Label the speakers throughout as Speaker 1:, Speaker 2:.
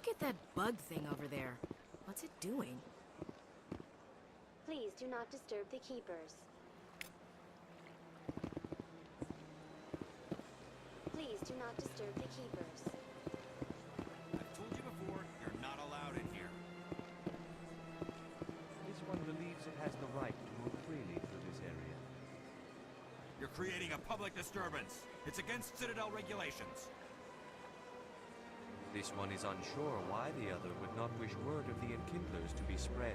Speaker 1: Look at that bug thing over there. What's it doing?
Speaker 2: Please do not disturb the keepers. Please do not disturb the keepers.
Speaker 3: I've told you before, you're not allowed in here.
Speaker 4: This one believes it has the right to move freely through this area.
Speaker 3: You're creating a public disturbance. It's against Citadel regulations.
Speaker 4: This one is unsure why the other would not wish word of the enkindlers to be spread.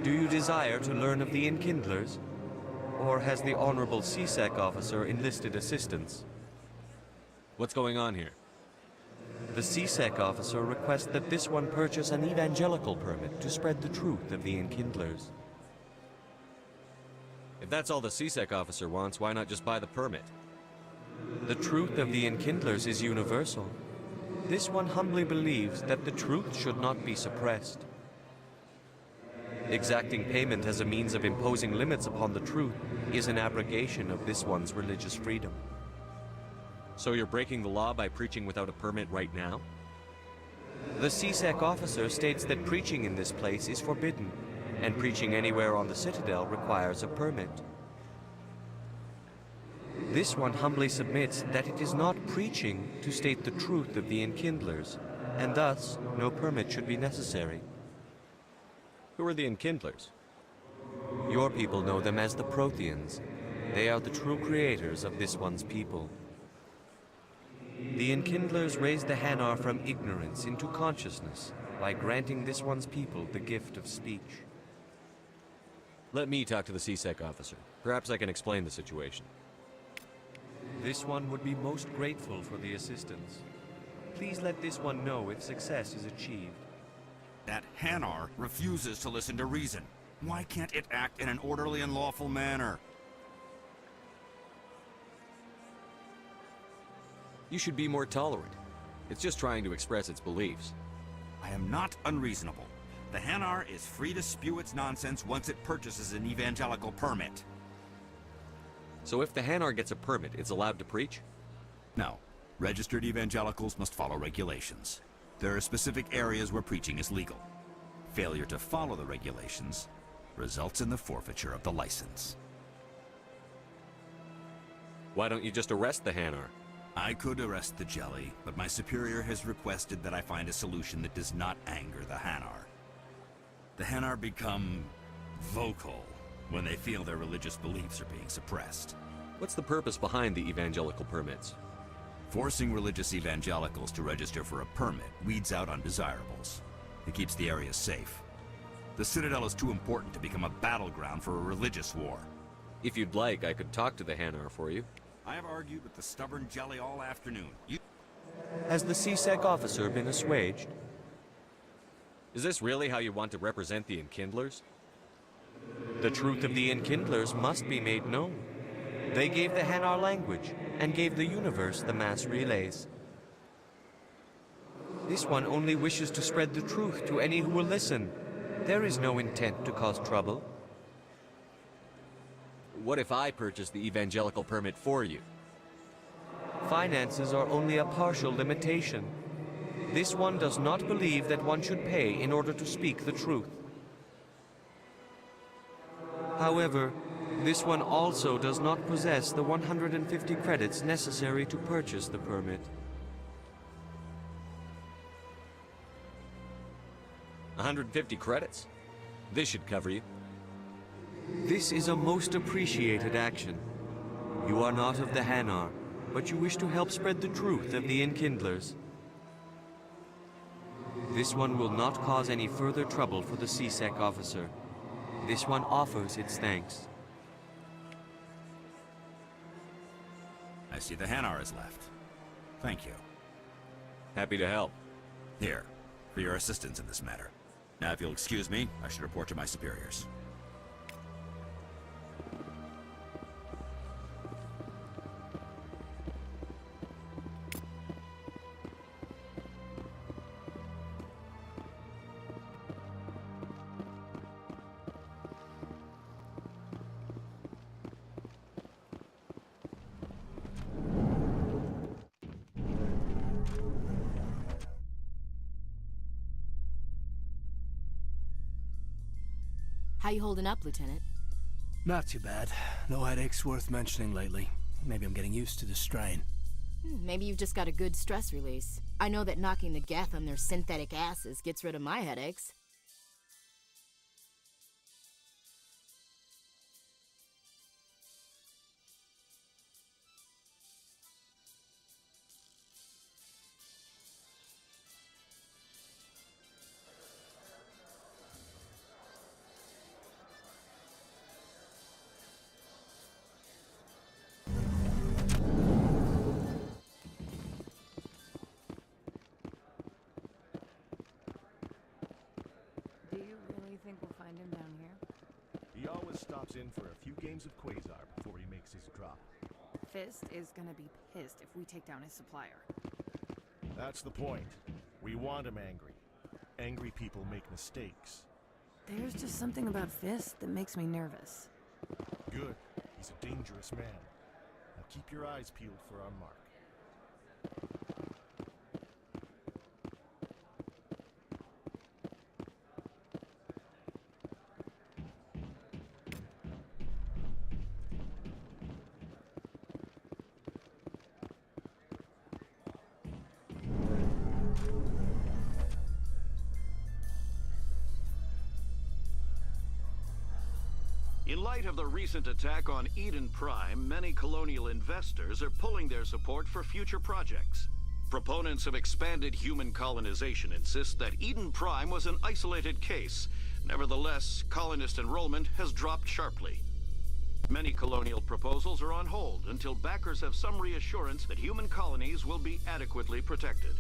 Speaker 4: Do you desire to learn of the enkindlers? Or has the Honorable CSEC officer enlisted assistance?
Speaker 5: What's going on here?
Speaker 4: The CSEC officer requests that this one purchase an evangelical permit to spread the truth of the enkindlers.
Speaker 5: If that's all the CSEC officer wants, why not just buy the permit?
Speaker 4: The truth of the enkindlers is universal. This one humbly believes that the truth should not be suppressed. Exacting payment as a means of imposing limits upon the truth is an abrogation of this one's religious freedom.
Speaker 5: So you're breaking the law by preaching without a permit right now?
Speaker 4: The CSEC officer states that preaching in this place is forbidden, and preaching anywhere on the Citadel requires a permit. This one humbly submits that it is not preaching to state the truth of the enkindlers, and thus no permit should be necessary.
Speaker 5: Who are the enkindlers?
Speaker 4: Your people know them as the Protheans. They are the true creators of this one's people. The enkindlers raised the Hanar from ignorance into consciousness by granting this one's people the gift of speech.
Speaker 5: Let me talk to the CSEC officer. Perhaps I can explain the situation.
Speaker 4: This one would be most grateful for the assistance. Please let this one know if success is achieved.
Speaker 3: That Hanar refuses to listen to reason. Why can't it act in an orderly and lawful manner?
Speaker 5: You should be more tolerant. It's just trying to express its beliefs.
Speaker 3: I am not unreasonable. The Hanar is free to spew its nonsense once it purchases an evangelical permit.
Speaker 5: So if the Hanar gets a permit, it's allowed to preach?
Speaker 3: No. Registered evangelicals must follow regulations. There are specific areas where preaching is legal. Failure to follow the regulations results in the forfeiture of the license.
Speaker 5: Why don't you just arrest the Hanar?
Speaker 3: I could arrest the jelly, but my superior has requested that I find a solution that does not anger the Hanar. The Hanar become vocal when they feel their religious beliefs are being suppressed.
Speaker 5: What's the purpose behind the evangelical permits?
Speaker 3: Forcing religious evangelicals to register for a permit weeds out undesirables. It keeps the area safe. The Citadel is too important to become a battleground for a religious war.
Speaker 5: If you'd like, I could talk to the Hanar for you.
Speaker 3: I have argued with the stubborn jelly all afternoon.
Speaker 4: Has the CSEC officer been assuaged?
Speaker 5: Is this really how you want to represent the enkindlers?
Speaker 4: The truth of the enkindlers must be made known. They gave the Hanar language, and gave the universe the mass relays. This one only wishes to spread the truth to any who will listen. There is no intent to cause trouble.
Speaker 5: What if I purchase the evangelical permit for you?
Speaker 4: Finances are only a partial limitation. This one does not believe that one should pay in order to speak the truth. However, this one also does not possess the 150 credits necessary to purchase the permit.
Speaker 5: 150 credits? This should cover you.
Speaker 4: This is a most appreciated action. You are not of the Hanar, but you wish to help spread the truth of the enkindlers. This one will not cause any further trouble for the CSEC officer. This one offers its thanks.
Speaker 3: I see the Hanar is left. Thank you.
Speaker 5: Happy to help.
Speaker 3: Here, for your assistance in this matter. Now, if you'll excuse me, I should report to my superiors.
Speaker 1: How you holding up, Lieutenant?
Speaker 6: Not too bad. No headaches worth mentioning lately. Maybe I'm getting used to the strain.
Speaker 1: Maybe you've just got a good stress release. I know that knocking the geth on their synthetic asses gets rid of my headaches.
Speaker 7: Do you really think we'll find him down here?
Speaker 8: He always stops in for a few games of Quasar before he makes his drop.
Speaker 7: Fist is gonna be pissed if we take down his supplier.
Speaker 8: That's the point. We want him angry. Angry people make mistakes.
Speaker 7: There's just something about Fist that makes me nervous.
Speaker 8: Good. He's a dangerous man. Now keep your eyes peeled for our mark.
Speaker 9: In light of the recent attack on Eden Prime, many colonial investors are pulling their support for future projects. Proponents of expanded human colonization insist that Eden Prime was an isolated case. Nevertheless, colonist enrollment has dropped sharply. Many colonial proposals are on hold until backers have some reassurance that human colonies will be adequately protected.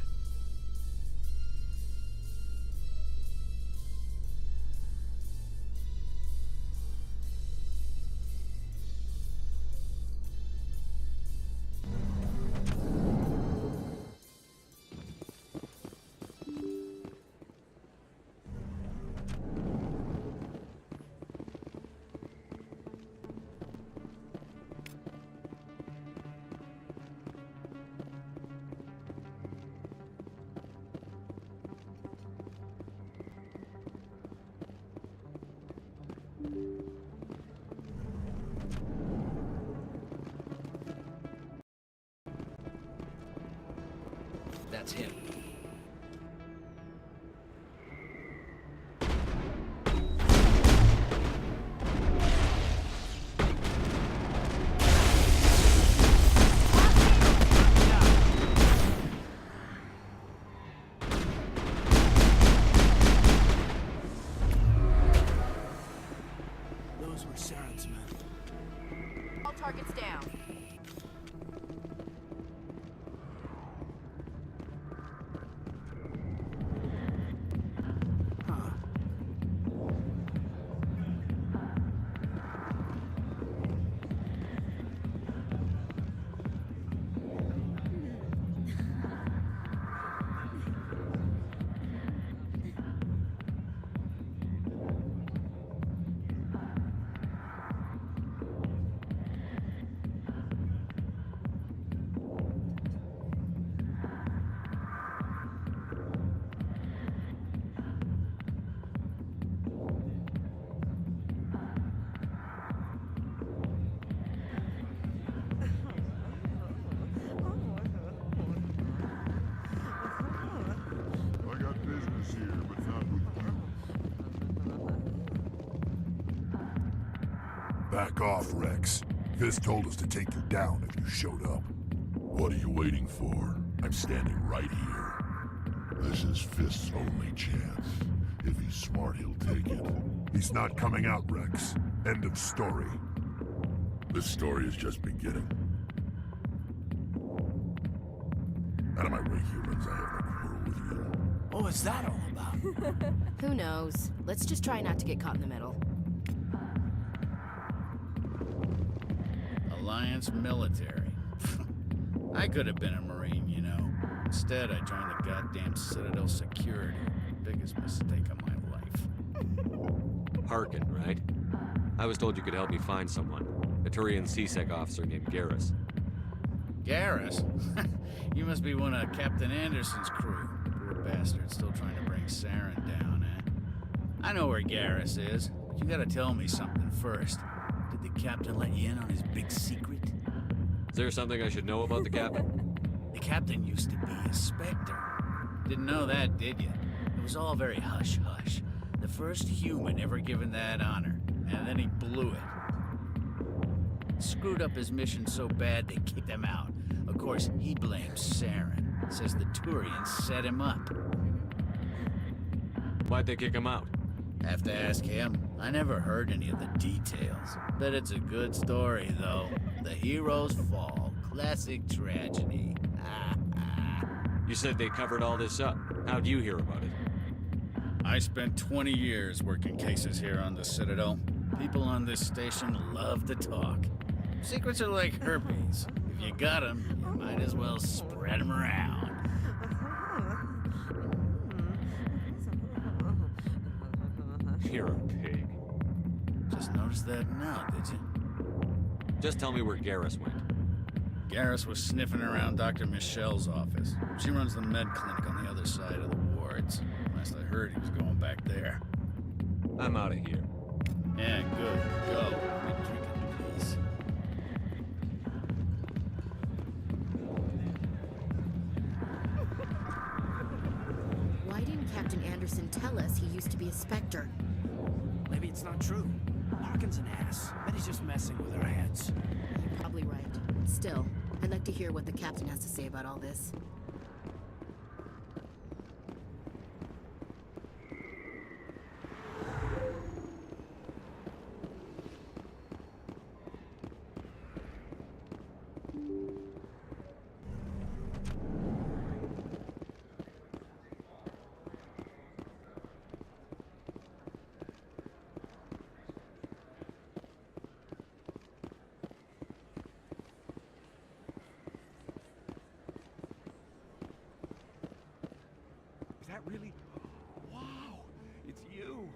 Speaker 6: That's him. Those were Saren's men.
Speaker 1: All targets down.
Speaker 10: Back off, Rex. Fist told us to take you down if you showed up. What are you waiting for? I'm standing right here. This is Fist's only chance. If he's smart, he'll take it. He's not coming out, Rex. End of story. This story is just beginning. Out of my way, humans. I have no quarrel with you.
Speaker 6: What was that all about?
Speaker 1: Who knows? Let's just try not to get caught in the middle.
Speaker 11: Alliance military. I could have been a Marine, you know. Instead, I joined the goddamn Citadel security. Biggest mistake of my life.
Speaker 4: Harkin, right? I was told you could help me find someone. A Turian CSEC officer named Garrus.
Speaker 11: Garrus? You must be one of Captain Anderson's crew. Poor bastard, still trying to bring Saren down, eh? I know where Garrus is. You gotta tell me something first. Did the captain let you in on his big secret?
Speaker 5: Is there something I should know about the captain?
Speaker 11: The captain used to be a Spectre. Didn't know that, did you? It was all very hush-hush. The first human ever given that honor, and then he blew it. Screwed up his mission so bad they kicked him out. Of course, he blames Saren. Says the Turians set him up.
Speaker 5: Why'd they kick him out?
Speaker 11: Have to ask him. I never heard any of the details. Bet it's a good story, though. The heroes fall. Classic tragedy.
Speaker 5: You said they covered all this up. How'd you hear about it?
Speaker 11: I spent 20 years working cases here on the Citadel. People on this station love to talk. Secrets are like herpes. If you got them, you might as well spread them around.
Speaker 5: You're a pig.
Speaker 11: Just noticed that now, did you?
Speaker 5: Just tell me where Garrus went.
Speaker 11: Garrus was sniffing around Dr. Michelle's office. She runs the med clinic on the other side of the wards. Last I heard, he was going back there.
Speaker 5: I'm out of here.
Speaker 11: Yeah, good. Go. Get drinking, please.
Speaker 1: Why didn't Captain Anderson tell us he used to be a Spectre?
Speaker 6: Maybe it's not true. Larkin's an ass. Bet he's just messing with our heads.
Speaker 1: You're probably right. Still, I'd like to hear what the captain has to say about all this.
Speaker 12: Really? Wow, it's you.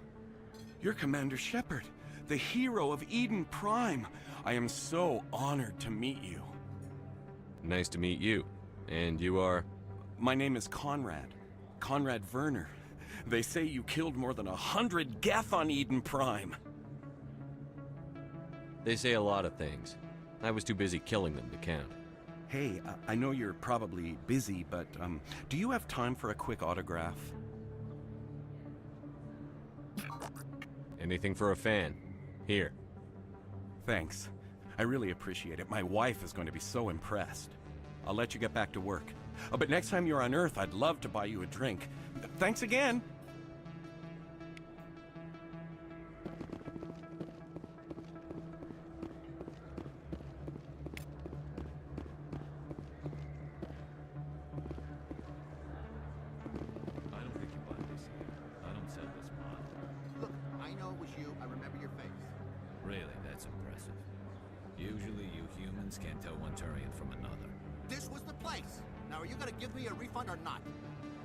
Speaker 12: You're Commander Shepard, the hero of Eden Prime. I am so honored to meet you.
Speaker 5: Nice to meet you. And you are?
Speaker 12: My name is Conrad. Conrad Werner. They say you killed more than 100 Geth on Eden Prime.
Speaker 5: They say a lot of things. I was too busy killing them to count.
Speaker 12: Hey, I know you're probably busy, but do you have time for a quick autograph?
Speaker 5: Anything for a fan. Here.
Speaker 12: Thanks. I really appreciate it. My wife is going to be so impressed. I'll let you get back to work. But next time you're on Earth, I'd love to buy you a drink. Thanks again!
Speaker 13: Really, that's impressive. Usually you humans can't tell one Turian from another.
Speaker 14: This was the place. Now are you gonna give me a refund or not?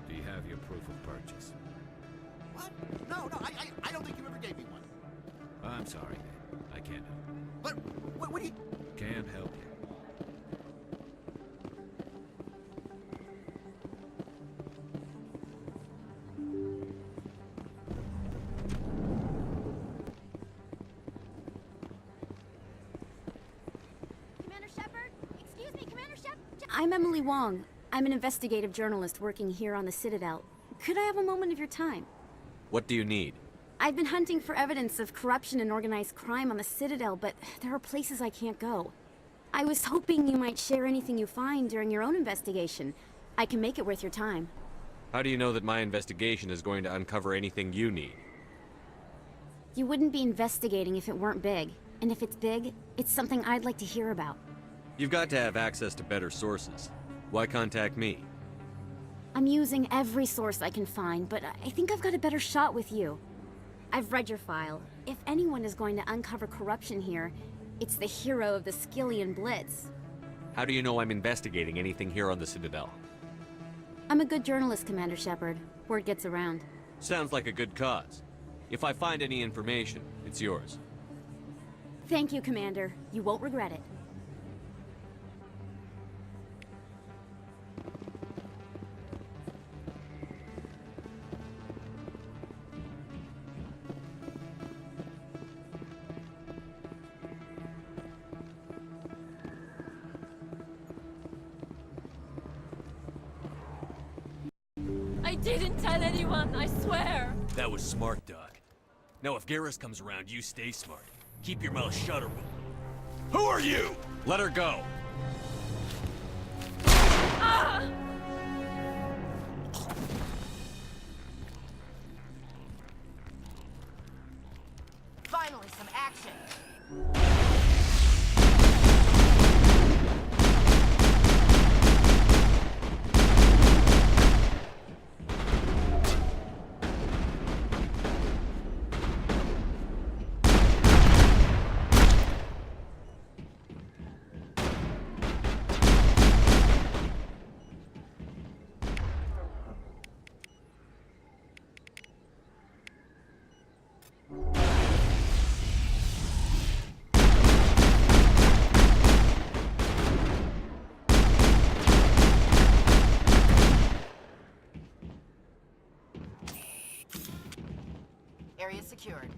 Speaker 13: Do you have your proof of purchase?
Speaker 14: What? No, I don't think you ever gave me one.
Speaker 13: I'm sorry, man. I can't help you.
Speaker 14: But, what do you...
Speaker 13: Can't help you.
Speaker 15: I'm Emily Wong. I'm an investigative journalist working here on the Citadel. Could I have a moment of your time?
Speaker 5: What do you need?
Speaker 15: I've been hunting for evidence of corruption and organized crime on the Citadel, but there are places I can't go. I was hoping you might share anything you find during your own investigation. I can make it worth your time.
Speaker 5: How do you know that my investigation is going to uncover anything you need?
Speaker 15: You wouldn't be investigating if it weren't big. And if it's big, it's something I'd like to hear about.
Speaker 5: You've got to have access to better sources. Why contact me?
Speaker 15: I'm using every source I can find, but I think I've got a better shot with you. I've read your file. If anyone is going to uncover corruption here, it's the hero of the Skillian Blitz.
Speaker 5: How do you know I'm investigating anything here on the Citadel?
Speaker 15: I'm a good journalist, Commander Shepard. Word gets around.
Speaker 5: Sounds like a good cause. If I find any information, it's yours.
Speaker 15: Thank you, Commander. You won't regret it.
Speaker 16: I didn't tell anyone, I swear!
Speaker 5: That was smart, Doc. Now if Garrus comes around, you stay smart. Keep your mouth shut or we'll... Who are you? Let her go.
Speaker 16: Ah!
Speaker 1: Finally, some action! Area secured.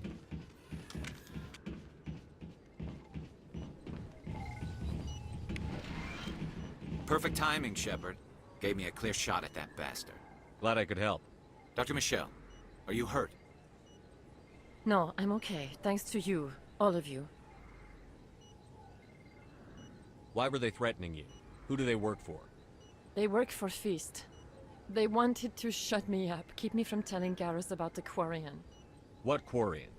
Speaker 11: Perfect timing, Shepard. Gave me a clear shot at that bastard.
Speaker 5: Glad I could help.
Speaker 11: Dr. Michelle, are you hurt?
Speaker 16: No, I'm okay. Thanks to you. All of you.
Speaker 5: Why were they threatening you? Who do they work for?
Speaker 16: They work for Feast. They wanted to shut me up, keep me from telling Garrus about the Quarian.
Speaker 5: What Quarian?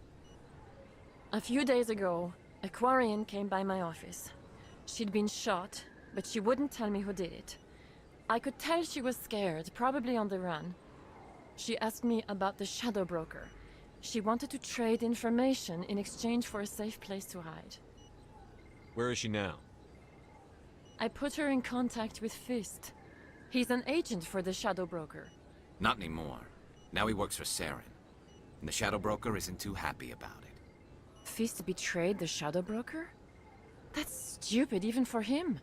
Speaker 16: A few days ago, a Quarian came by my office. She'd been shot, but she wouldn't tell me who did it. I could tell she was scared, probably on the run. She asked me about the Shadow Broker. She wanted to trade information in exchange for a safe place to hide.
Speaker 5: Where is she now?
Speaker 16: I put her in contact with Fist. He's an agent for the Shadow Broker.
Speaker 11: Not anymore. Now he works for Saren. And the Shadow Broker isn't too happy about it.
Speaker 16: Fist betrayed the Shadow Broker? That's stupid even for him.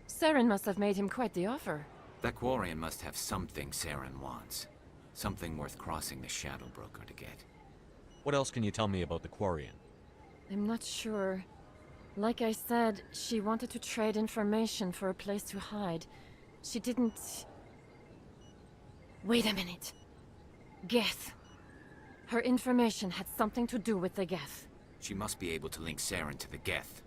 Speaker 16: Saren must have made him quite the offer.
Speaker 11: That Quarian must have something Saren wants. Something worth crossing the Shadow Broker to get.
Speaker 5: What else can you tell me about the Quarian?
Speaker 16: I'm not sure. Like I said, she wanted to trade information for a place to hide. She didn't... Wait a minute. Geth. Her information had something to do with the Geth.
Speaker 11: She must be able to link Saren to the Geth.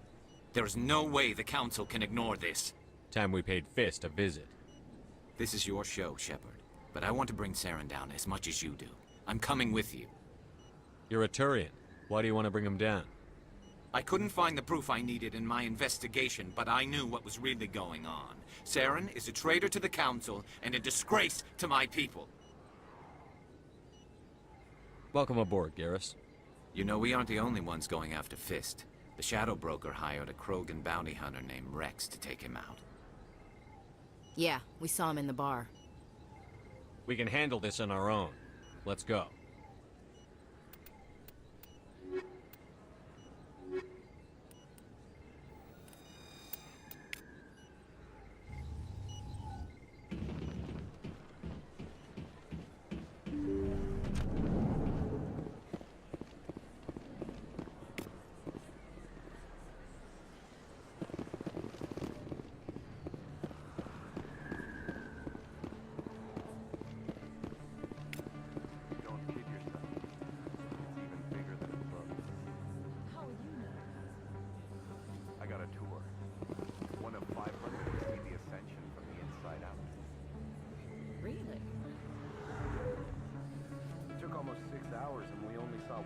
Speaker 11: There is no way the Council can ignore this.
Speaker 5: Time we paid Fist a visit.
Speaker 11: This is your show, Shepard. But I want to bring Saren down as much as you do. I'm coming with you.
Speaker 5: You're a Turian. Why do you want to bring him down?
Speaker 11: I couldn't find the proof I needed in my investigation, but I knew what was really going on. Saren is a traitor to the Council and a disgrace to my people.
Speaker 5: Welcome aboard, Garrus.
Speaker 11: You know, we aren't the only ones going after Fist. The Shadow Broker hired a Krogan bounty hunter named Rex to take him out.
Speaker 1: Yeah, we saw him in the bar.
Speaker 5: We can handle this on our own. Let's go.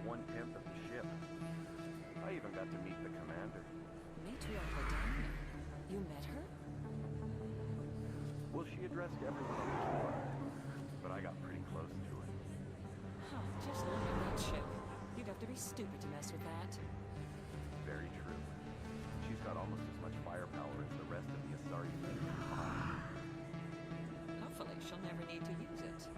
Speaker 12: One-tenth of the ship. I even got to meet the commander.
Speaker 17: Matriarch Hledání. You met her?
Speaker 12: Well, she addressed everyone on the tour, but I got pretty close to her.
Speaker 17: Huh, just look at that ship. You'd have to be stupid to mess with that.
Speaker 12: Very true. She's got almost as much firepower as the rest of the Asari fleet combined.
Speaker 17: Hopefully she'll never need to use it.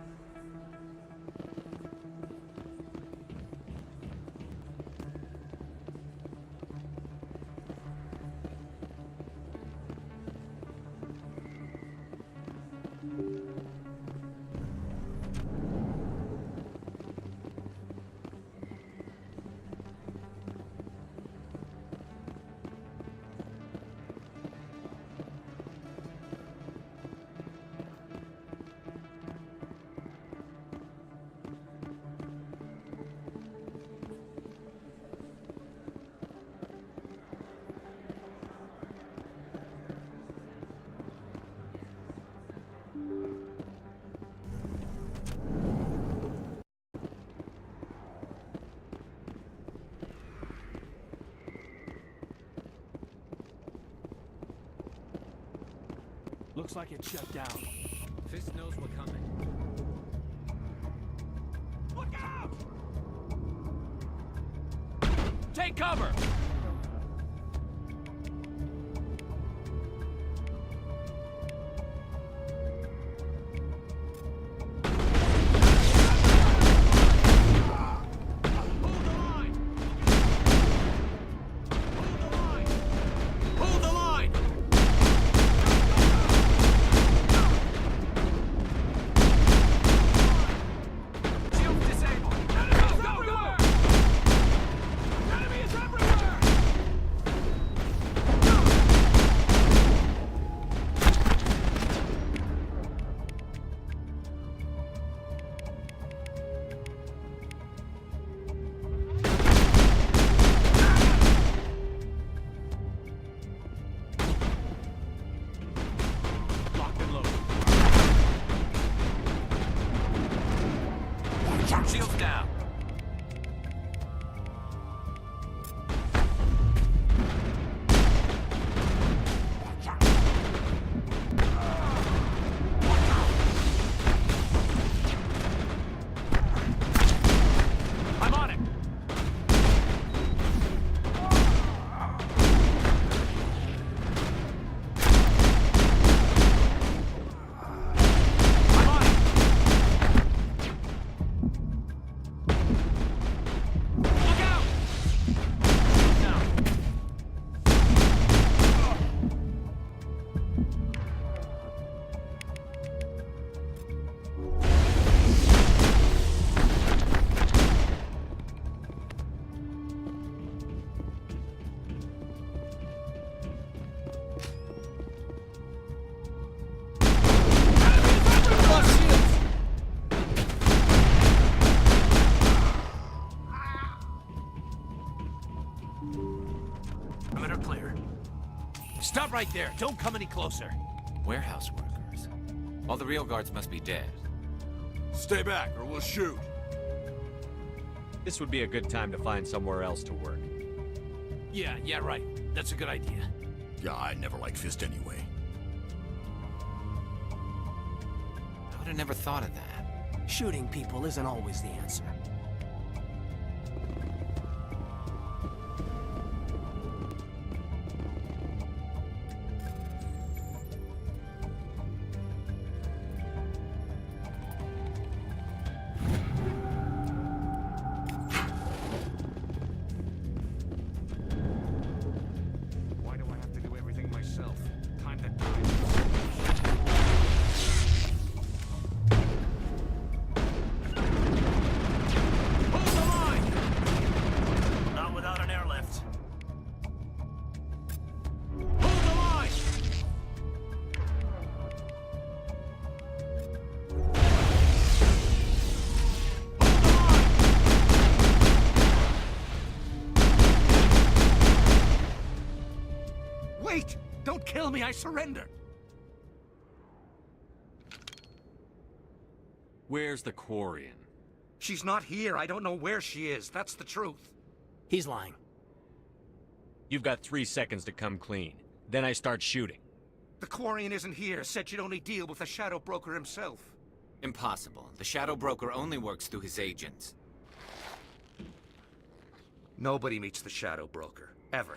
Speaker 6: Looks like it's shut down.
Speaker 13: Fist knows we're coming.
Speaker 5: Look out! Take cover! Shields down. I'm on it.
Speaker 6: Perimeter clear.
Speaker 5: Stop right there. Don't come any closer.
Speaker 13: Warehouse workers. All the real guards must be dead.
Speaker 3: Stay back, or we'll shoot.
Speaker 4: This would be a good time to find somewhere else to work.
Speaker 5: Yeah, right. That's a good idea.
Speaker 3: Yeah, I never liked Fist anyway.
Speaker 13: I would have never thought of that.
Speaker 6: Shooting people isn't always the answer.
Speaker 5: Why do I have to do everything myself? Time to die.
Speaker 6: Not without an airlift.
Speaker 5: Hold the line!
Speaker 6: Wait! Don't kill me, I surrender!
Speaker 4: Where's the Quarian?
Speaker 14: She's not here. I don't know where she is. That's the truth.
Speaker 6: He's lying.
Speaker 4: You've got 3 seconds to come clean. Then I start shooting.
Speaker 14: The Quarian isn't here. Said she'd only deal with the Shadow Broker himself.
Speaker 13: Impossible. The Shadow Broker only works through his agents.
Speaker 14: Nobody meets the Shadow Broker. Ever.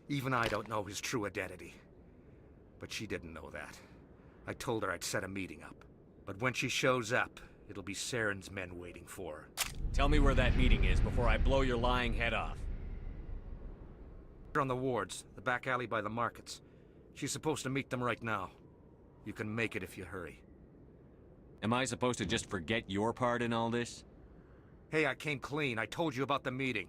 Speaker 14: Even I don't know his true identity. But she didn't know that. I told her I'd set a meeting up. But when she shows up, it'll be Saren's men waiting for her.
Speaker 4: Tell me where that meeting is before I blow your lying head off.
Speaker 14: They're on the wards, the back alley by the markets. She's supposed to meet them right now. You can make it if you hurry.
Speaker 4: Am I supposed to just forget your part in all this?
Speaker 14: Hey, I came clean. I told you about the meeting.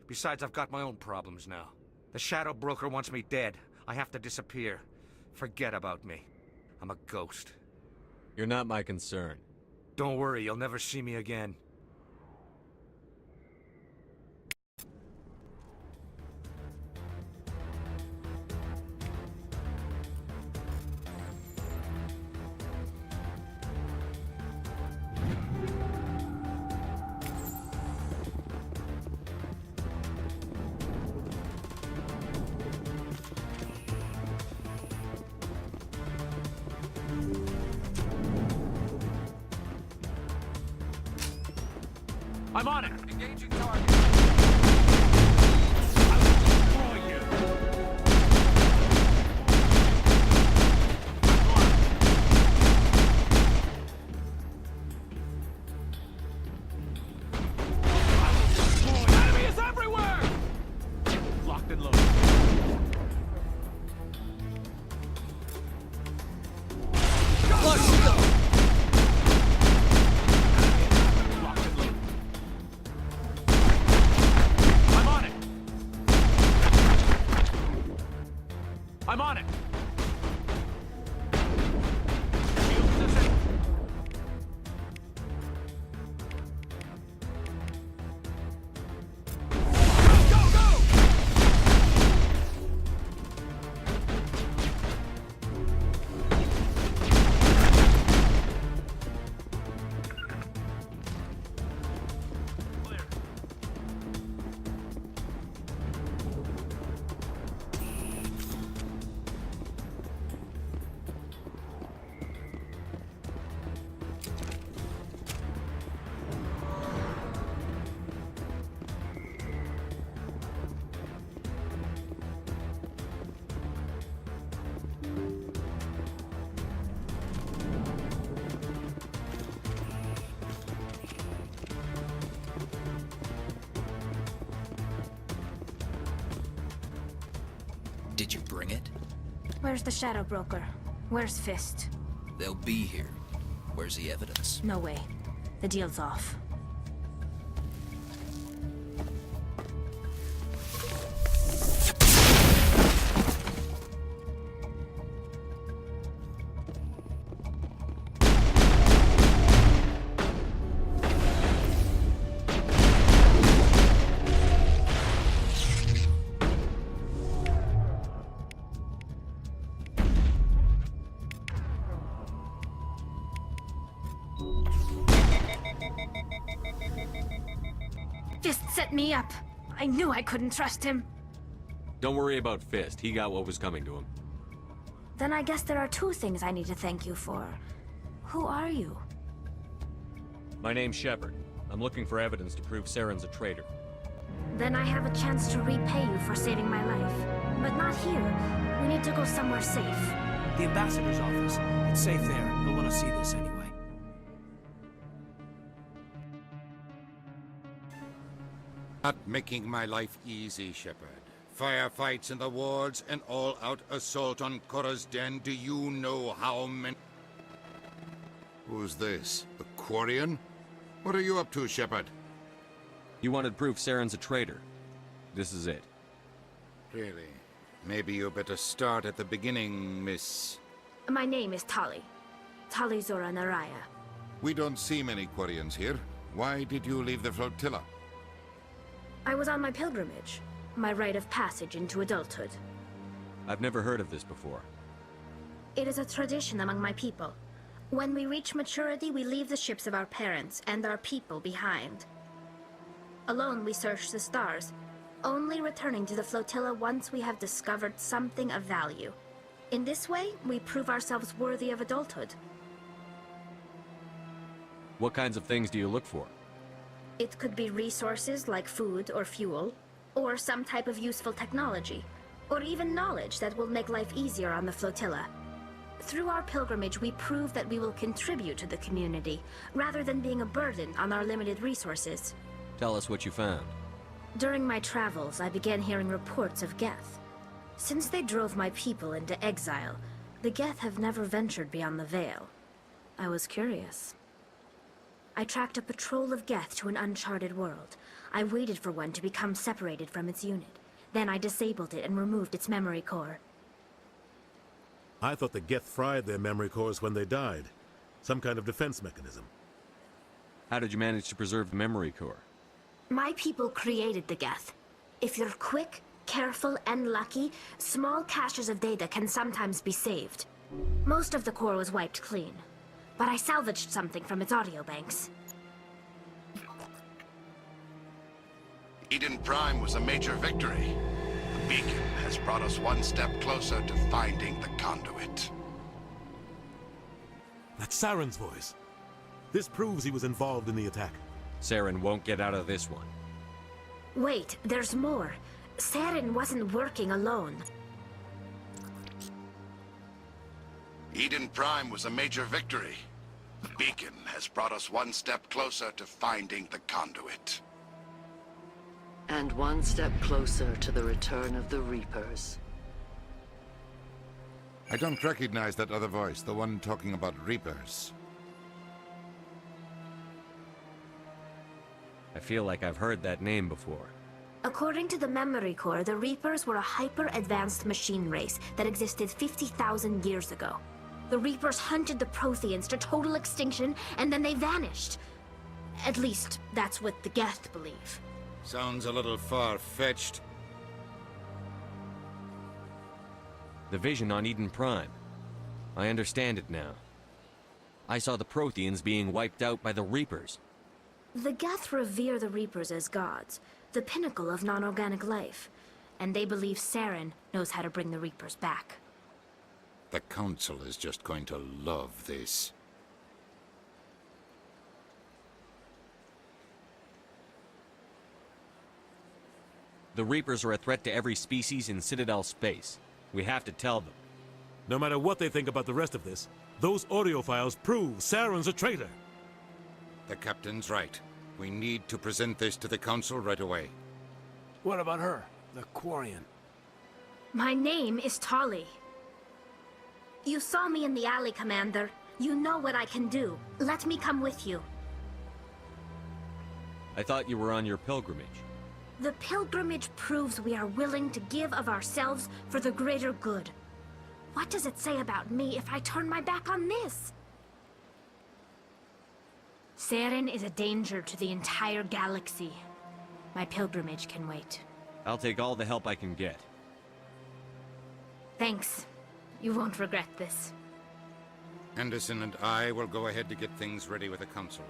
Speaker 14: Besides, I've got my own problems now. The Shadow Broker wants me dead. I have to disappear. Forget about me. I'm a ghost.
Speaker 4: You're not my concern.
Speaker 14: Don't worry, you'll never see me again.
Speaker 5: I'm on it!
Speaker 4: Engaging target.
Speaker 5: I will destroy you! I will destroy you! Enemy is everywhere! Locked and loaded. I'm on it! Shield position. Go, go, go! Clear.
Speaker 18: Did you bring it?
Speaker 19: Where's the Shadow Broker? Where's Fist?
Speaker 18: They'll be here. Where's the evidence?
Speaker 19: No way. The deal's off. Fist set me up. I knew I couldn't trust him.
Speaker 5: Don't worry about Fist. He got what was coming to him.
Speaker 19: Then I guess there are two things I need to thank you for. Who are you?
Speaker 5: My name's Shepard. I'm looking for evidence to prove Saren's a traitor.
Speaker 19: Then I have a chance to repay you for saving my life. But not here. We need to go somewhere safe.
Speaker 6: The ambassador's office. It's safe there. He'll want to see this anyway.
Speaker 20: Not making my life easy, Shepard. Firefights in the wards, an all-out assault on Korra's den. Do you know how many... Who's this? The Quarian? What are you up to, Shepard?
Speaker 5: You wanted proof Saren's a traitor. This is it.
Speaker 20: Really? Maybe you better start at the beginning, Miss...
Speaker 19: My name is Tali. Tali Zora Naraya.
Speaker 20: We don't see many Quarians here. Why did you leave the flotilla?
Speaker 19: I was on my pilgrimage. My rite of passage into adulthood.
Speaker 5: I've never heard of this before.
Speaker 19: It is a tradition among my people. When we reach maturity, we leave the ships of our parents and our people behind. Alone, we search the stars, only returning to the flotilla once we have discovered something of value. In this way, we prove ourselves worthy of adulthood.
Speaker 5: What kinds of things do you look for?
Speaker 19: It could be resources like food or fuel, or some type of useful technology, or even knowledge that will make life easier on the flotilla. Through our pilgrimage, we prove that we will contribute to the community, rather than being a burden on our limited resources.
Speaker 5: Tell us what you found.
Speaker 19: During my travels, I began hearing reports of Geth. Since they drove my people into exile, the Geth have never ventured beyond the Veil. I was curious. I tracked a patrol of Geth to an uncharted world. I waited for one to become separated from its unit. Then I disabled it and removed its memory core.
Speaker 21: I thought the Geth fried their memory cores when they died. Some kind of defense mechanism.
Speaker 5: How did you manage to preserve the memory core?
Speaker 19: My people created the Geth. If you're quick, careful, and lucky, small caches of data can sometimes be saved. Most of the core was wiped clean, but I salvaged something from its audio banks.
Speaker 10: Eden Prime was a major victory. The beacon has brought us one step closer to finding the conduit.
Speaker 21: That's Saren's voice. This proves he was involved in the attack.
Speaker 4: Saren won't get out of this one.
Speaker 19: Wait, there's more. Saren wasn't working alone.
Speaker 10: Eden Prime was a major victory. The beacon has brought us one step closer to finding the conduit.
Speaker 2: And one step closer to the return of the Reapers.
Speaker 20: I don't recognize that other voice, the one talking about Reapers.
Speaker 4: I feel like I've heard that name before.
Speaker 19: According to the Memory Core, the Reapers were a hyper-advanced machine race that existed 50,000 years ago. The Reapers hunted the Protheans to total extinction, and then they vanished. At least, that's what the Geth believe.
Speaker 20: Sounds a little far-fetched.
Speaker 4: The vision on Eden Prime. I understand it now. I saw the Protheans being wiped out by the Reapers.
Speaker 19: The Geth revere the Reapers as gods, the pinnacle of non-organic life, and they believe Saren knows how to bring the Reapers back.
Speaker 20: The Council is just going to love this.
Speaker 4: The Reapers are a threat to every species in Citadel space. We have to tell them.
Speaker 21: No matter what they think about the rest of this, those audio files prove Saren's a traitor.
Speaker 20: The Captain's right. We need to present this to the Council right away.
Speaker 6: What about her, the Quarian?
Speaker 19: My name is Tali. You saw me in the alley, Commander. You know what I can do. Let me come with you.
Speaker 4: I thought you were on your pilgrimage.
Speaker 19: The pilgrimage proves we are willing to give of ourselves for the greater good. What does it say about me if I turn my back on this? Saren is a danger to the entire galaxy. My pilgrimage can wait.
Speaker 4: I'll take all the help I can get.
Speaker 19: Thanks. You won't regret this.
Speaker 20: Anderson and I will go ahead to get things ready with the Council.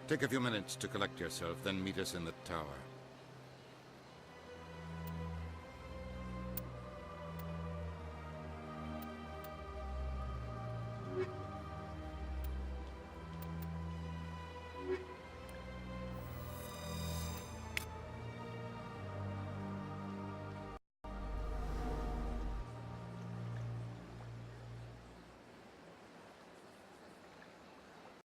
Speaker 20: Take a few minutes to collect yourself, then meet us in the tower.